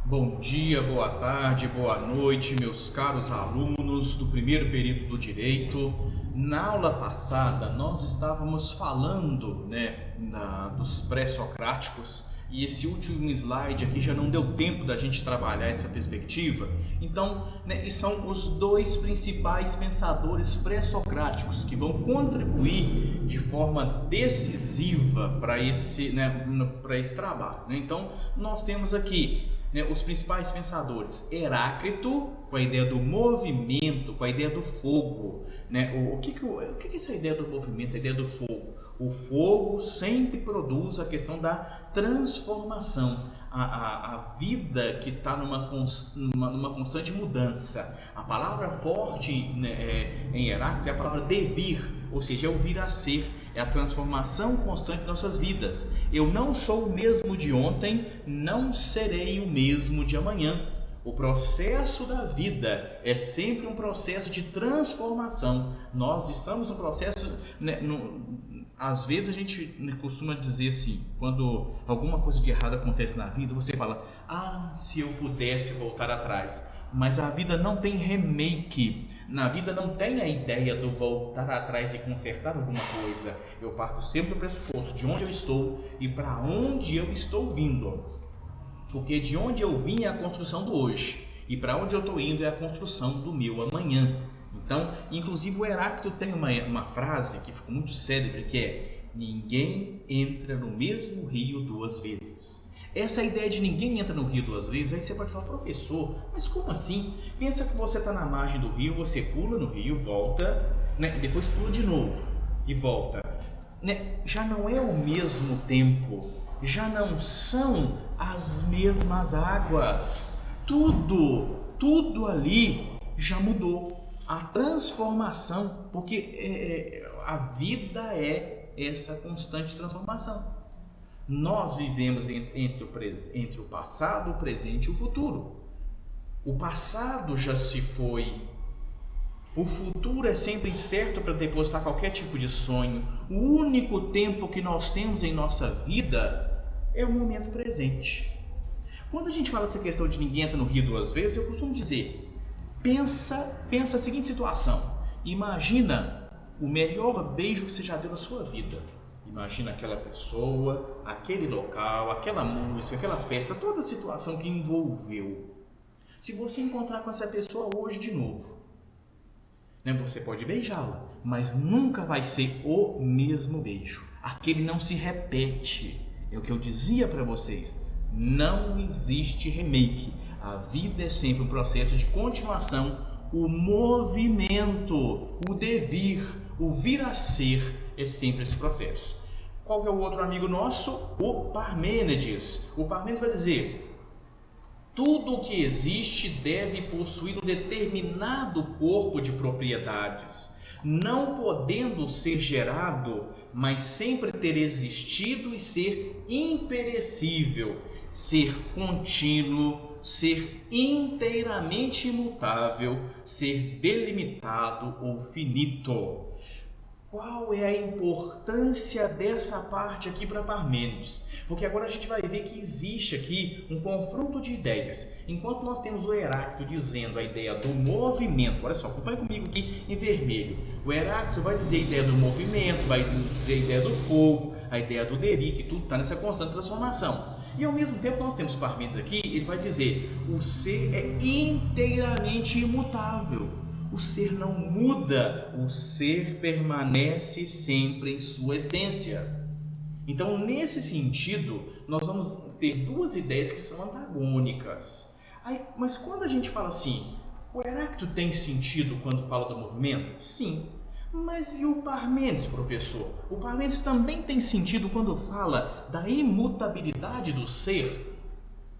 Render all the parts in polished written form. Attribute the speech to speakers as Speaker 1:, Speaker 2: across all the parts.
Speaker 1: Bom dia, boa tarde, boa noite, meus caros alunos do primeiro período do Direito. Na aula passada, nós estávamos falando, dos pré-socráticos e esse último slide aqui já não deu tempo da gente trabalhar essa perspectiva. Então, e são os dois principais pensadores pré-socráticos que vão contribuir de forma decisiva para para esse trabalho. Então, nós temos aqui os principais pensadores: Heráclito, com a ideia do movimento, com a ideia do fogo. O que é essa ideia do movimento, a ideia do fogo? O fogo sempre produz a questão da transformação, a vida que está numa constante mudança. A palavra forte em Heráclito é a palavra devir, ou seja, é o vir a ser, é a transformação constante de nossas vidas. Eu não sou o mesmo de ontem, não serei o mesmo de amanhã. O processo da vida é sempre um processo de transformação. Nós estamos no processo, às vezes a gente costuma dizer assim, quando alguma coisa de errado acontece na vida, você fala: ah, se eu pudesse voltar atrás. Mas a vida não tem remake. Na vida não tem a ideia do voltar atrás e consertar alguma coisa. Eu parto sempre do pressuposto de onde eu estou e para onde eu estou vindo. Porque de onde eu vim é a construção do hoje, e para onde eu estou indo é a construção do meu amanhã. Então, inclusive o Heráclito tem uma frase que ficou muito célebre, que é: ninguém entra no mesmo rio duas vezes. Essa ideia de ninguém entra no rio duas vezes, aí você pode falar: professor, mas como assim? Pensa que você está na margem do rio, você pula no rio, volta, depois pula de novo e volta. Já não é o mesmo tempo, já não são as mesmas águas. Tudo ali já mudou. A transformação, porque a vida é essa constante transformação. Nós vivemos entre o passado, o presente e o futuro. O passado já se foi. O futuro é sempre incerto para depositar qualquer tipo de sonho. O único tempo que nós temos em nossa vida é o momento presente. Quando a gente fala essa questão de ninguém entra no rio duas vezes, eu costumo dizer: pensa a seguinte situação. Imagina o melhor beijo que você já deu na sua vida. Imagina aquela pessoa, aquele local, aquela música, aquela festa, toda a situação que envolveu. Se você encontrar com essa pessoa hoje de novo, você pode beijá-la, mas nunca vai ser o mesmo beijo. Aquele não se repete. É o que eu dizia para vocês. Não existe remake. A vida é sempre um processo de continuação. O movimento, o devir, o vir a ser é sempre esse processo. Qual que é o outro amigo nosso? O Parmênides. O Parmênides vai dizer: tudo o que existe deve possuir um determinado corpo de propriedades, não podendo ser gerado, mas sempre ter existido e ser imperecível, ser contínuo, ser inteiramente imutável, ser delimitado ou finito. Qual é a importância dessa parte aqui para Parmênides? Porque agora a gente vai ver que existe aqui um confronto de ideias. Enquanto nós temos o Heráclito dizendo a ideia do movimento, olha só, acompanha comigo aqui em vermelho. O Heráclito vai dizer a ideia do movimento, vai dizer a ideia do fogo, a ideia do devir, que tudo está nessa constante transformação. E ao mesmo tempo nós temos Parmênides aqui, ele vai dizer: o ser é inteiramente imutável. O ser não muda, o ser permanece sempre em sua essência. Então, nesse sentido, nós vamos ter duas ideias que são antagônicas. Mas quando a gente fala assim, o Heráclito tem sentido quando fala do movimento? Sim. Mas e o Parmênides, professor? O Parmênides também tem sentido quando fala da imutabilidade do ser?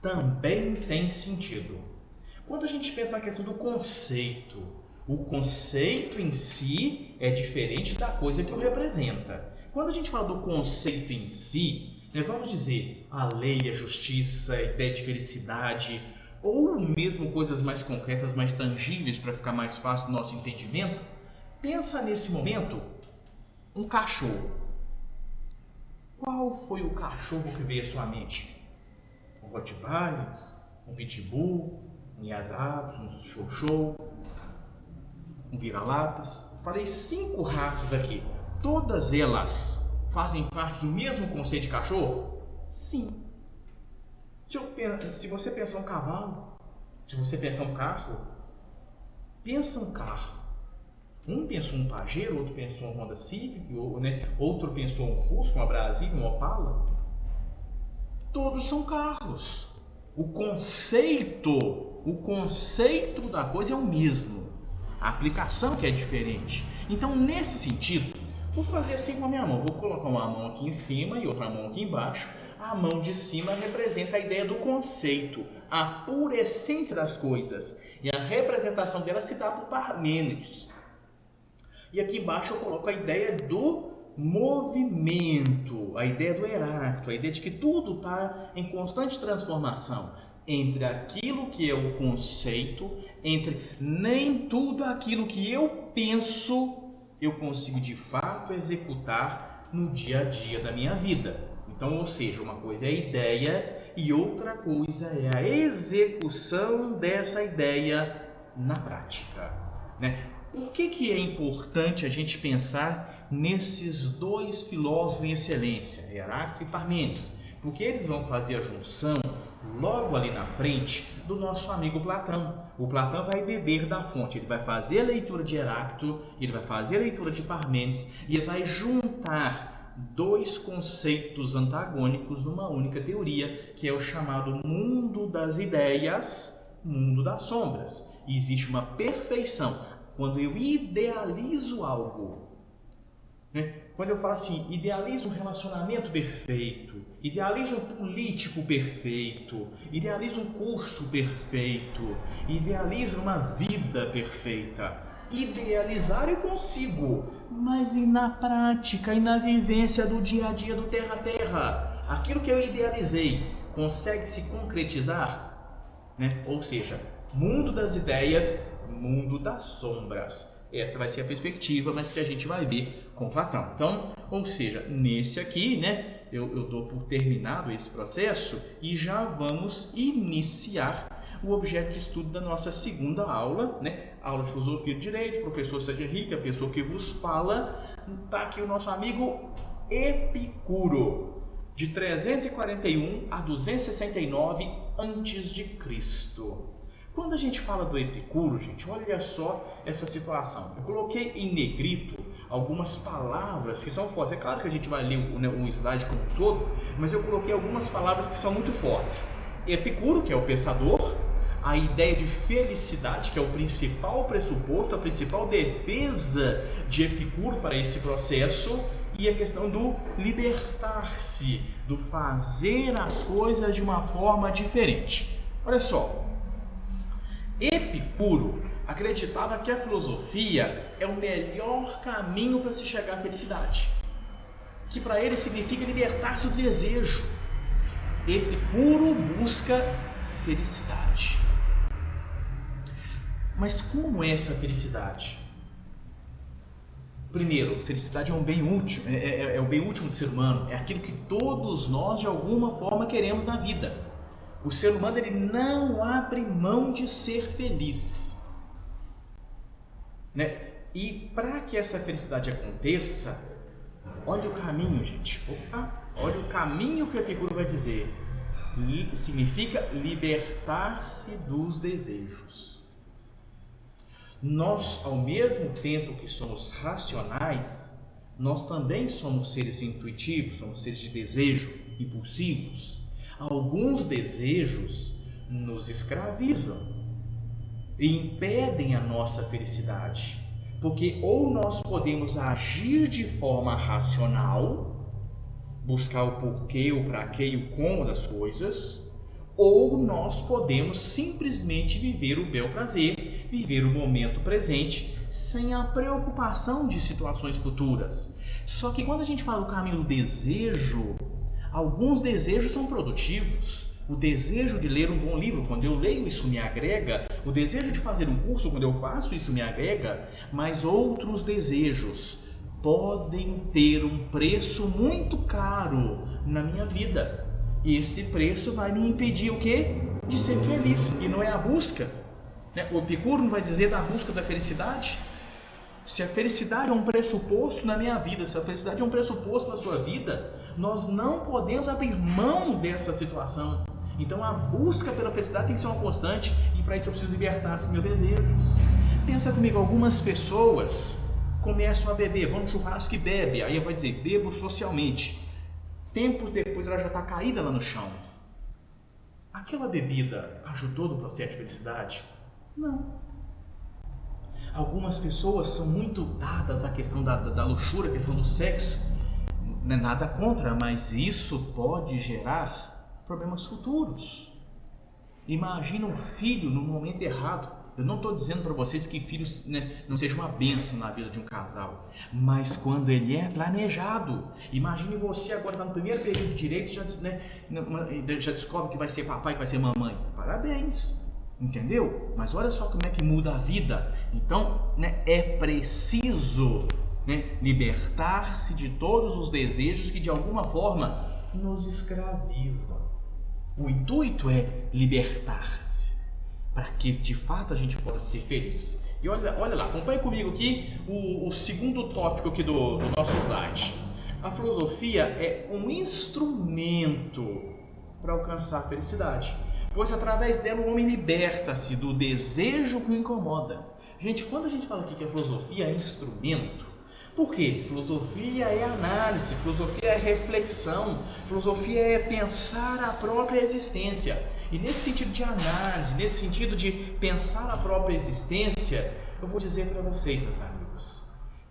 Speaker 1: Também tem sentido. Quando a gente pensa na questão do conceito, o conceito em si é diferente da coisa que o representa. Quando a gente fala do conceito em si, vamos dizer a lei, a justiça, a ideia de felicidade, ou mesmo coisas mais concretas, mais tangíveis para ficar mais fácil do nosso entendimento. Pensa nesse momento um cachorro. Qual foi o cachorro que veio à sua mente? Um Rottweiler? um pitbull, um Lhasa um chow-chow, um vira-latas. Falei 5 raças aqui. Todas elas fazem parte do mesmo conceito de cachorro? Sim. Se você pensar um cavalo, se você pensar um carro, pensa um carro. Um pensou um Pajero, outro pensou um Honda Civic, outro pensou um Fusca, uma Brasília, um Opala. Todos são carros. O conceito da coisa é o mesmo. A aplicação que é diferente. Então, nesse sentido, vou fazer assim com a minha mão. Vou colocar uma mão aqui em cima e outra mão aqui embaixo. A mão de cima representa a ideia do conceito, a pura essência das coisas. E a representação dela se dá por Parmênides. E aqui embaixo eu coloco a ideia do movimento, a ideia do Heráclito, a ideia de que tudo está em constante transformação entre aquilo que é o conceito, entre nem tudo aquilo que eu penso eu consigo de fato executar no dia a dia da minha vida. Então, ou seja, uma coisa é a ideia e outra coisa é a execução dessa ideia na prática, né? Por que é importante a gente pensar nesses 2 filósofos em excelência, Heráclito e Parmênides? Porque eles vão fazer a junção logo ali na frente do nosso amigo Platão. O Platão vai beber da fonte, ele vai fazer a leitura de Heráclito, ele vai fazer a leitura de Parmênides e ele vai juntar 2 conceitos antagônicos numa única teoria, que é o chamado mundo das ideias, mundo das sombras. E existe uma perfeição. Quando eu idealizo algo, né? Quando eu falo assim, idealizo um relacionamento perfeito, idealizo um político perfeito, idealizo um curso perfeito, idealizo uma vida perfeita. Idealizar eu consigo, mas e na prática, e na vivência do dia a dia do terra a terra? Aquilo que eu idealizei consegue se concretizar? Né? Ou seja, mundo das ideias, mundo das sombras. Essa vai ser a perspectiva, mas que a gente vai ver com Platão. Então, ou seja, nesse aqui, né, eu dou por terminado esse processo e já vamos iniciar o objeto de estudo da nossa segunda aula, né? Aula de Filosofia do Direito, professor Sérgio Henrique, a pessoa que vos fala. Está aqui o nosso amigo Epicuro, de 341 a 269 a.C. Quando a gente fala do Epicuro, gente, olha só essa situação. Eu coloquei em negrito algumas palavras que são fortes. É claro que a gente vai ler o slide como um todo, mas eu coloquei algumas palavras que são muito fortes. Epicuro, que é o pensador, a ideia de felicidade, que é o principal pressuposto, a principal defesa de Epicuro para esse processo, e a questão do libertar-se, do fazer as coisas de uma forma diferente. Olha só. Epicuro acreditava que a filosofia é o melhor caminho para se chegar à felicidade, que para ele significa libertar-se do desejo. Epicuro busca felicidade. Mas como é essa felicidade? Primeiro, felicidade é um bem último, é o bem último do ser humano, é aquilo que todos nós de alguma forma queremos na vida. O ser humano ele não abre mão de ser feliz, né? E para que essa felicidade aconteça, olha o caminho, gente. Olha o caminho que o Epicuro vai dizer. Significa libertar-se dos desejos. Nós, ao mesmo tempo que somos racionais, nós também somos seres intuitivos, somos seres de desejo, impulsivos. Alguns desejos nos escravizam e impedem a nossa felicidade, porque ou nós podemos agir de forma racional, buscar o porquê, o para quê e o como das coisas, ou nós podemos simplesmente viver o bel prazer, viver o momento presente, sem a preocupação de situações futuras. Só que quando a gente fala do caminho do desejo, alguns desejos são produtivos. O desejo de ler um bom livro, quando eu leio, isso me agrega. O desejo de fazer um curso, quando eu faço, isso me agrega. Mas outros desejos podem ter um preço muito caro na minha vida. E esse preço vai me impedir o quê? de ser feliz, e não é a busca. Né? O Epicuro não vai dizer da busca da felicidade. Se a felicidade é um pressuposto na minha vida, se a felicidade é um pressuposto na sua vida, nós não podemos abrir mão dessa situação. Então a busca pela felicidade tem que ser uma constante, e para isso eu preciso libertar os meus desejos. Pensa comigo, algumas pessoas começam a beber, vão no churrasco e bebe, aí vai dizer, bebo socialmente. Tempos depois ela já está caída lá no chão. Aquela bebida ajudou no processo de felicidade? Não. Algumas pessoas são muito dadas à questão da luxúria, à questão do sexo. Não é nada contra, mas isso pode gerar problemas futuros. Imagina um filho no momento errado. Eu não estou dizendo para vocês que filhos, né, não seja uma bênção na vida de um casal, mas quando ele é planejado. Imagine você agora tá no primeiro período de direito, já descobre que vai ser papai, que vai ser mamãe. Parabéns! Entendeu? Mas olha só como é que muda a vida. Então, né, é preciso, né, libertar-se de todos os desejos que de alguma forma nos escravizam. O intuito é libertar-se, para que de fato a gente possa ser feliz. E olha lá, acompanhe comigo aqui o segundo tópico aqui do nosso slide. A filosofia é um instrumento para alcançar a felicidade, pois através dela o homem liberta-se do desejo que o incomoda. Gente, quando a gente fala aqui que a filosofia é instrumento, por quê? Filosofia é análise, filosofia é reflexão, filosofia é pensar a própria existência. E nesse sentido de análise, nesse sentido de pensar a própria existência, eu vou dizer para vocês, meus amigos,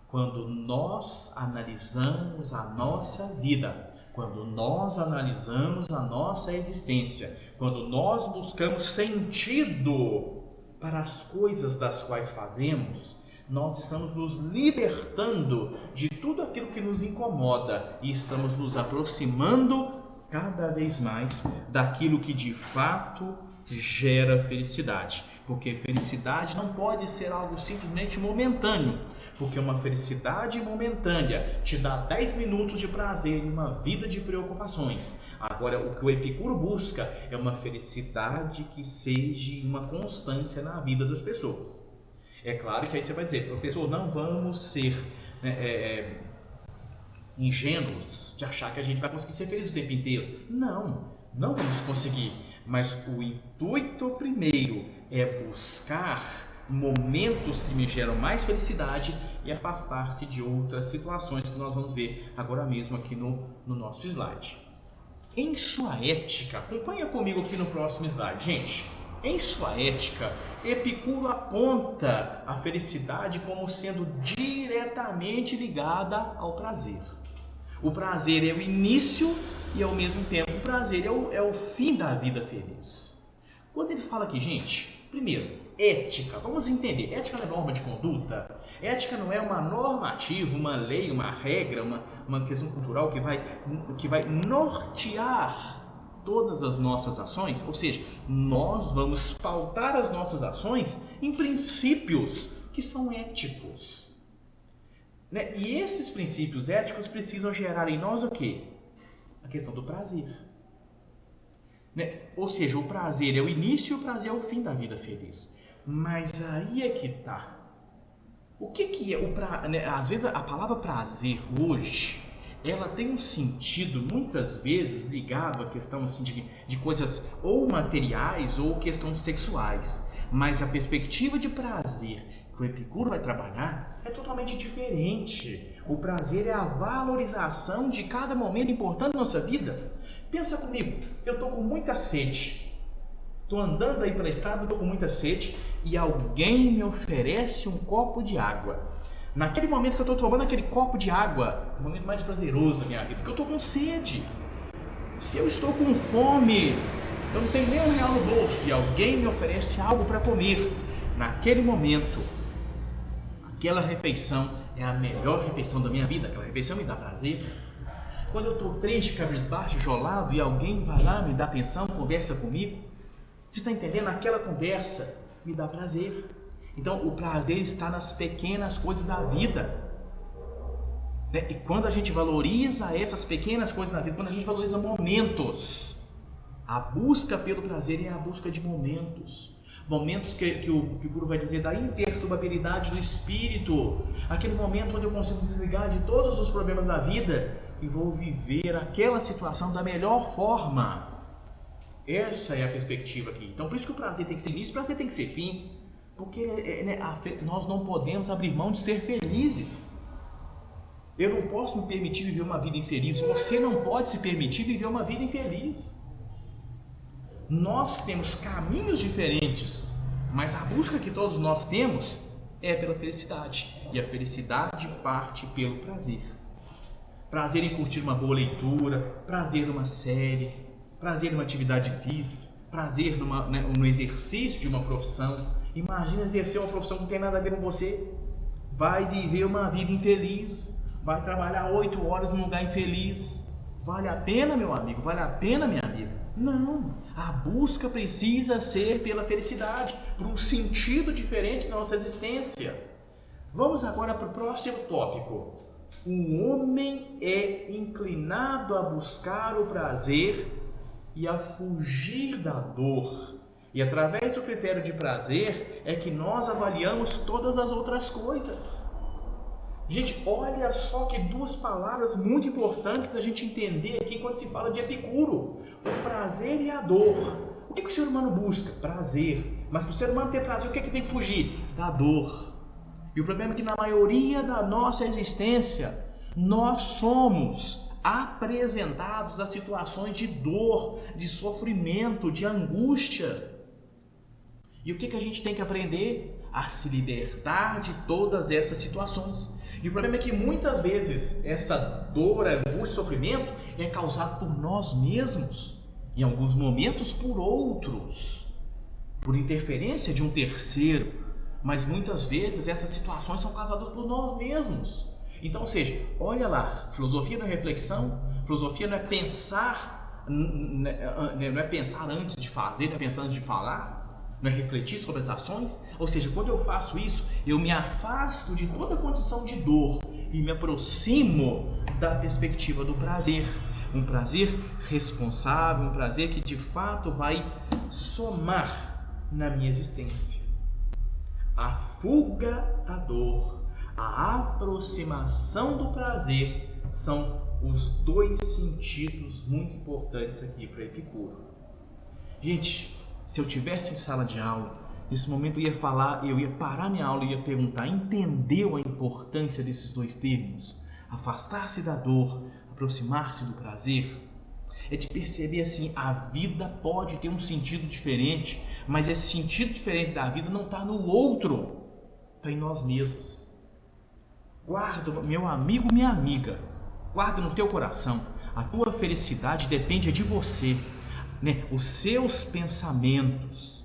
Speaker 1: quando nós analisamos a nossa vida, quando nós analisamos a nossa existência, quando nós buscamos sentido para as coisas das quais fazemos, nós estamos nos libertando de tudo aquilo que nos incomoda e estamos nos aproximando cada vez mais daquilo que de fato gera felicidade. Porque felicidade não pode ser algo simplesmente momentâneo, porque uma felicidade momentânea te dá 10 minutos de prazer e uma vida de preocupações. Agora, o que o Epicuro busca é uma felicidade que seja uma constância na vida das pessoas. É claro que aí você vai dizer, professor, não vamos ser ingênuos de achar que a gente vai conseguir ser feliz o tempo inteiro. Não vamos conseguir. Mas o intuito primeiro é buscar momentos que me geram mais felicidade e afastar-se de outras situações que nós vamos ver agora mesmo aqui no nosso slide. Em sua ética, acompanha comigo aqui no próximo slide, gente. Em sua ética, Epicuro aponta a felicidade como sendo diretamente ligada ao prazer. O prazer é o início e, ao mesmo tempo, o prazer é o fim da vida feliz. Quando ele fala aqui, gente, primeiro, ética. Vamos entender, ética não é norma de conduta? Ética não é uma normativa, uma lei, uma regra, uma questão cultural que vai nortear todas as nossas ações? Ou seja, nós vamos pautar as nossas ações em princípios que são éticos. Né? E esses princípios éticos precisam gerar em nós o quê? A questão do prazer. Né? Ou seja, o prazer é o início e o prazer é o fim da vida feliz. Mas aí é que tá. O que é o prazer? Né? Às vezes a palavra prazer hoje, ela tem um sentido muitas vezes ligado à questão assim, de coisas ou materiais ou questões sexuais. Mas a perspectiva de prazer que o Epicuro vai trabalhar é totalmente diferente. O prazer é a valorização de cada momento importante da nossa vida. Pensa comigo, eu estou com muita sede. Estou andando aí pela estrada, estou com muita sede e alguém me oferece um copo de água. Naquele momento que eu estou tomando aquele copo de água, é o momento mais prazeroso da minha vida, porque eu estou com sede. Se eu estou com fome, eu não tenho nem R$1 no bolso e alguém me oferece algo para comer, naquele momento, aquela refeição é a melhor refeição da minha vida, aquela refeição me dá prazer. Quando eu estou triste, cabisbaixo, isolado e alguém vai lá, me dá atenção, conversa comigo, você está entendendo? Aquela conversa me dá prazer. Então, o prazer está nas pequenas coisas da vida. E quando a gente valoriza essas pequenas coisas da vida, quando a gente valoriza momentos, A busca pelo prazer é a busca de momentos. Momentos que o Epicuro vai dizer da imperturbabilidade do espírito. Aquele momento onde eu consigo desligar de todos os problemas da vida e vou viver aquela situação da melhor forma. Essa é a perspectiva aqui. Então por isso que o prazer tem que ser início, o prazer tem que ser fim. Porque nós não podemos abrir mão de ser felizes. Eu não posso me permitir viver uma vida infeliz. Você não pode se permitir viver uma vida infeliz. Nós temos caminhos diferentes, mas a busca que todos nós temos é pela felicidade. E a felicidade parte pelo prazer. Prazer em curtir uma boa leitura, prazer numa série, prazer numa atividade física, prazer no exercício de uma profissão. Imagina exercer uma profissão que não tem nada a ver com você. Vai viver uma vida infeliz, vai trabalhar 8 horas num lugar infeliz. Vale a pena, meu amigo? Vale a pena, minha amiga? Não, a busca precisa ser pela felicidade, por um sentido diferente da nossa existência. Vamos agora para o próximo tópico. O homem é inclinado a buscar o prazer e a fugir da dor. E através do critério de prazer é que nós avaliamos todas as outras coisas. Gente, olha só que 2 palavras muito importantes da gente entender aqui quando se fala de Epicuro. O prazer e a dor. O que o ser humano busca? Prazer. Mas para o ser humano ter prazer, o que tem que fugir? Da dor. E o problema é que na maioria da nossa existência, nós somos apresentados a situações de dor, de sofrimento, de angústia. E o que a gente tem que aprender? A se libertar de todas essas situações. E o problema é que muitas vezes essa dor, angústia, sofrimento é causado por nós mesmos. Em alguns momentos por outros. Por interferência de um terceiro. Mas muitas vezes essas situações são causadas por nós mesmos. Então, ou seja, olha lá, filosofia não é reflexão, filosofia não é pensar, não é pensar antes de fazer, não é pensar antes de falar. Não é refletir sobre as ações? Ou seja, quando eu faço isso, eu me afasto de toda condição de dor e me aproximo da perspectiva do prazer. Um prazer responsável, um prazer que de fato vai somar na minha existência. A fuga da dor, a aproximação do prazer são os 2 sentidos muito importantes aqui para Epicuro. Gente, se eu tivesse em sala de aula, nesse momento eu ia parar minha aula e ia perguntar: entendeu a importância desses 2 termos? Afastar-se da dor, aproximar-se do prazer. É de perceber assim, a vida pode ter um sentido diferente, mas esse sentido diferente da vida não está no outro, está em nós mesmos. Guarda, meu amigo, minha amiga, guarda no teu coração, a tua felicidade depende de você. Os seus pensamentos,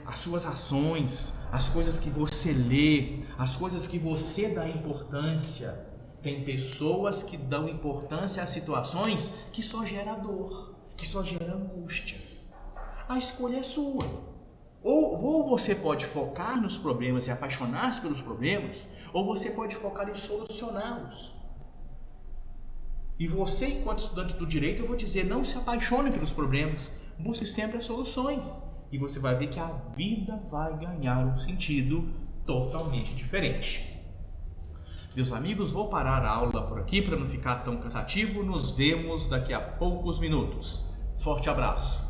Speaker 1: as suas ações, as coisas que você lê, as coisas que você dá importância. Tem pessoas que dão importância a situações que só geram dor, que só geram angústia. A escolha é sua. Ou você pode focar nos problemas e apaixonar-se pelos problemas, ou você pode focar em solucioná-los. E você, enquanto estudante do direito, eu vou dizer, não se apaixone pelos problemas, busque sempre as soluções. E você vai ver que a vida vai ganhar um sentido totalmente diferente. Meus amigos, vou parar a aula por aqui para não ficar tão cansativo. Nos vemos daqui a poucos minutos. Forte abraço.